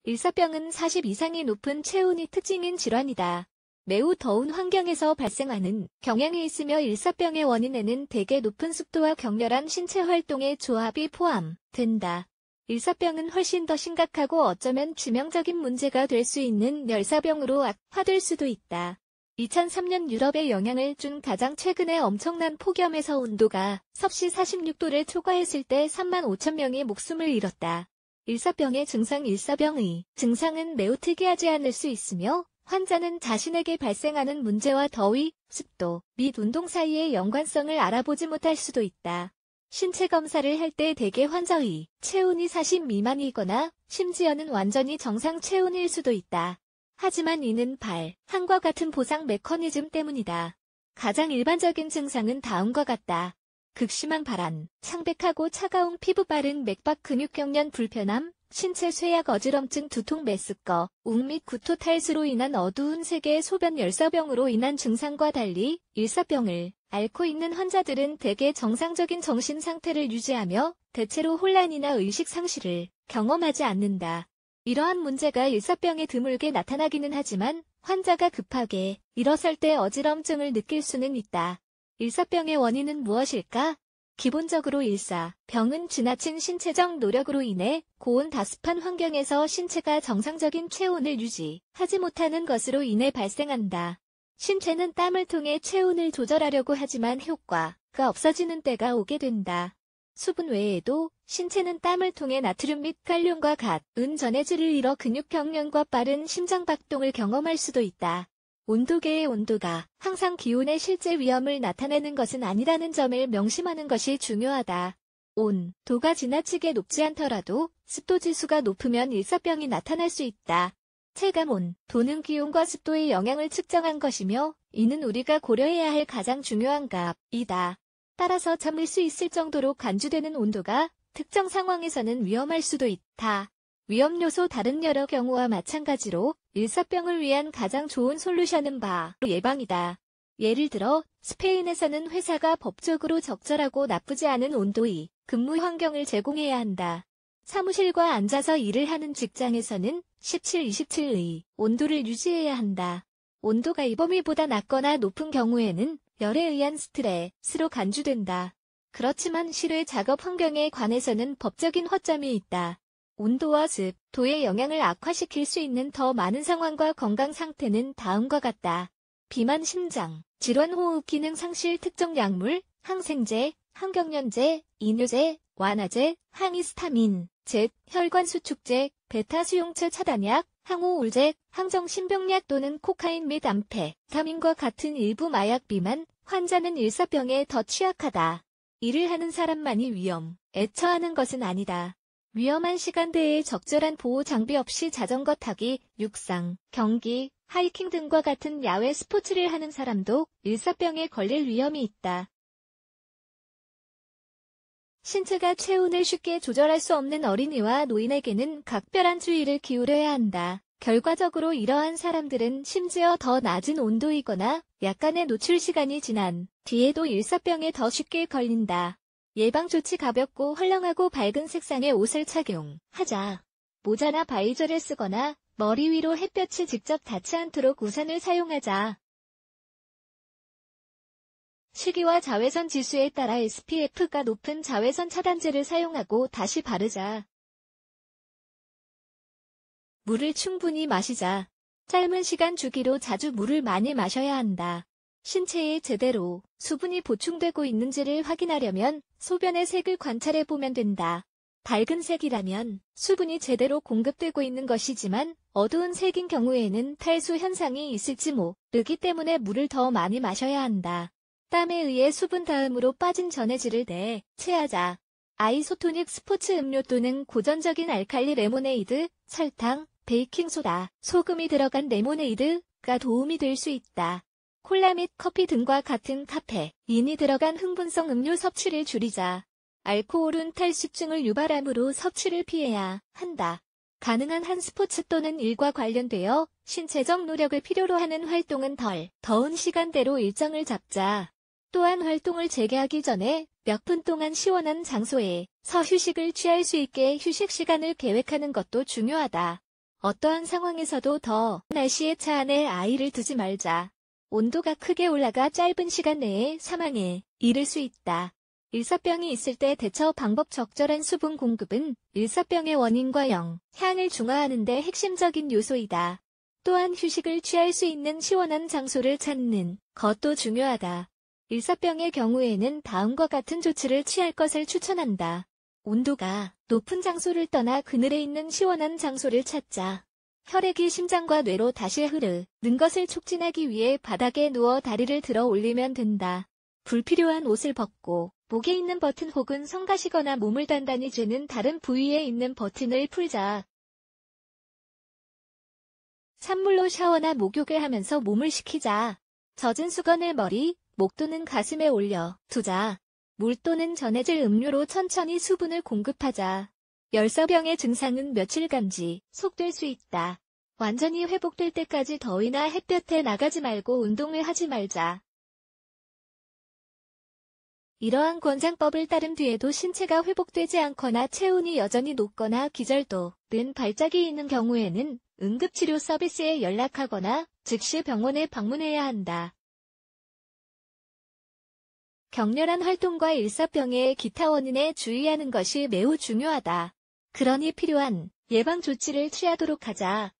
일사병은 40 이상이 높은 체온이 특징인 질환이다. 매우 더운 환경에서 발생하는 경향이 있으며 일사병의 원인에는 대개 높은 습도와 격렬한 신체 활동의 조합이 포함된다. 일사병은 훨씬 더 심각하고 어쩌면致命적인 문제가 될 수 있는 열사병으로 악화될 수도 있다. 2003년 유럽에 영향을 준 가장 최근의 엄청난 폭염에서 온도가 섭씨 46도를 초과했을 때 3만 5천 명이 목숨을 잃었다. 일사병의 증상 일사병의 증상은 매우 특이하지 않을 수 있으며 환자는 자신에게 발생하는 문제와 더위, 습도, 및 운동 사이의 연관성을 알아보지 못할 수도 있다. 신체 검사를 할 때 대개 환자의 체온이 40 미만이거나 심지어는 완전히 정상 체온일 수도 있다. 하지만 이는 한과 같은 보상 메커니즘 때문이다. 가장 일반적인 증상은 다음과 같다. 극심한 발한, 창백하고 차가운 피부 빠른 맥박 근육 경련 불편함, 신체 쇠약 어지럼증 두통 메스꺼, 웅 및 구토 탈수로 인한 어두운 색의 소변 열사병으로 인한 증상과 달리 일사병을 앓고 있는 환자들은 대개 정상적인 정신 상태를 유지하며 대체로 혼란이나 의식 상실을 경험하지 않는다. 이러한 문제가 일사병에 드물게 나타나기는 하지만 환자가 급하게 일어설 때 어지럼증을 느낄 수는 있다. 일사병의 원인은 무엇일까? 기본적으로 일사병은 지나친 신체적 노력으로 인해 고온 다습한 환경에서 신체가 정상적인 체온을 유지하지 못하는 것으로 인해 발생한다. 신체는 땀을 통해 체온을 조절하려고 하지만 효과가 없어지는 때가 오게 된다. 수분 외에도 신체는 땀을 통해 나트륨 및 칼륨과 같은 전해질을 잃어 근육 경련과 빠른 심장박동을 경험할 수도 있다. 온도계의 온도가 항상 기온의 실제 위험을 나타내는 것은 아니라는 점을 명심하는 것이 중요하다. 온도가 지나치게 높지 않더라도 습도 지수가 높으면 일사병이 나타날 수 있다. 체감 온도는 기온과 습도의 영향을 측정한 것이며 이는 우리가 고려해야 할 가장 중요한 값이다. 따라서 잠들 수 있을 정도로 간주되는 온도가 특정 상황에서는 위험할 수도 있다. 위험 요소 다른 여러 경우와 마찬가지로 일사병을 위한 가장 좋은 솔루션은 바로 예방이다. 예를 들어 스페인에서는 회사가 법적으로 적절하고 나쁘지 않은 온도의 근무 환경을 제공해야 한다. 사무실과 앉아서 일을 하는 직장에서는 17-27의 온도를 유지해야 한다. 온도가 이 범위보다 낮거나 높은 경우에는 열에 의한 스트레스로 간주된다. 그렇지만 실외 작업 환경에 관해서는 법적인 허점이 있다. 온도와 습도의 영향을 악화시킬 수 있는 더 많은 상황과 건강 상태는 다음과 같다. 비만 심장, 질환 호흡 기능 상실 특정 약물, 항생제, 항경련제, 이뇨제, 완화제, 항히스타민, 혈관 수축제, 베타 수용체 차단약, 항우울제, 항정신병약 또는 코카인 및 암페타민과 같은 일부 마약 비만 환자는 일사병에 더 취약하다. 일을 하는 사람만이 위험에 처하는 것은 아니다. 위험한 시간대에 적절한 보호 장비 없이 자전거 타기, 육상, 경기, 하이킹 등과 같은 야외 스포츠를 하는 사람도 일사병에 걸릴 위험이 있다. 신체가 체온을 쉽게 조절할 수 없는 어린이와 노인에게는 각별한 주의를 기울여야 한다. 결과적으로 이러한 사람들은 심지어 더 낮은 온도이거나 약간의 노출 시간이 지난 뒤에도 일사병에 더 쉽게 걸린다. 예방조치 가볍고 헐렁하고 밝은 색상의 옷을 착용하자. 모자나 바이저를 쓰거나 머리 위로 햇볕이 직접 닿지 않도록 우산을 사용하자. 시기와 자외선 지수에 따라 SPF가 높은 자외선 차단제를 사용하고 다시 바르자. 물을 충분히 마시자. 짧은 시간 주기로 자주 물을 많이 마셔야 한다. 신체에 제대로 수분이 보충되고 있는지를 확인하려면 소변의 색을 관찰해보면 된다. 밝은 색이라면 수분이 제대로 공급되고 있는 것이지만 어두운 색인 경우에는 탈수 현상이 있을지 모르기 때문에 물을 더 많이 마셔야 한다. 땀에 의해 수분 다음으로 빠진 전해질을 대체하자. 아이소토닉 스포츠 음료 또는 고전적인 알칼리 레모네이드, 설탕, 베이킹소다, 소금이 들어간 레모네이드가 도움이 될 수 있다. 콜라 및 커피 등과 같은 카페인이 들어간 흥분성 음료 섭취를 줄이자. 알코올은 탈수증을 유발하므로 섭취를 피해야 한다. 가능한 한 스포츠 또는 일과 관련되어 신체적 노력을 필요로 하는 활동은 덜 더운 시간대로 일정을 잡자. 또한 활동을 재개하기 전에 몇 분 동안 시원한 장소에서 휴식을 취할 수 있게 휴식 시간을 계획하는 것도 중요하다. 어떠한 상황에서도 더 날씨의 차 안에 아이를 두지 말자. 온도가 크게 올라가 짧은 시간 내에 사망에 이를 수 있다. 일사병이 있을 때 대처 방법 적절한 수분 공급은 일사병의 원인과 영향을 중화하는 데 핵심적인 요소이다. 또한 휴식을 취할 수 있는 시원한 장소를 찾는 것도 중요하다. 일사병의 경우에는 다음과 같은 조치를 취할 것을 추천한다. 온도가 높은 장소를 떠나 그늘에 있는 시원한 장소를 찾자. 혈액이 심장과 뇌로 다시 흐르는 것을 촉진하기 위해 바닥에 누워 다리를 들어 올리면 된다. 불필요한 옷을 벗고 목에 있는 버튼 혹은 성가시거나 몸을 단단히 쥐는 다른 부위에 있는 버튼을 풀자. 찬물로 샤워나 목욕을 하면서 몸을 식히자. 젖은 수건을 머리, 목 또는 가슴에 올려 두자. 물 또는 전해질 음료로 천천히 수분을 공급하자. 열사병의 증상은 며칠간 지속될 수 있다. 완전히 회복될 때까지 더위나 햇볕에 나가지 말고 운동을 하지 말자. 이러한 권장법을 따른 뒤에도 신체가 회복되지 않거나 체온이 여전히 높거나 기절도는 발작이 있는 경우에는 응급치료 서비스에 연락하거나 즉시 병원에 방문해야 한다. 격렬한 활동과 일사병의 기타 원인에 주의하는 것이 매우 중요하다. 그러니 필요한 예방 조치를 취하도록 하자.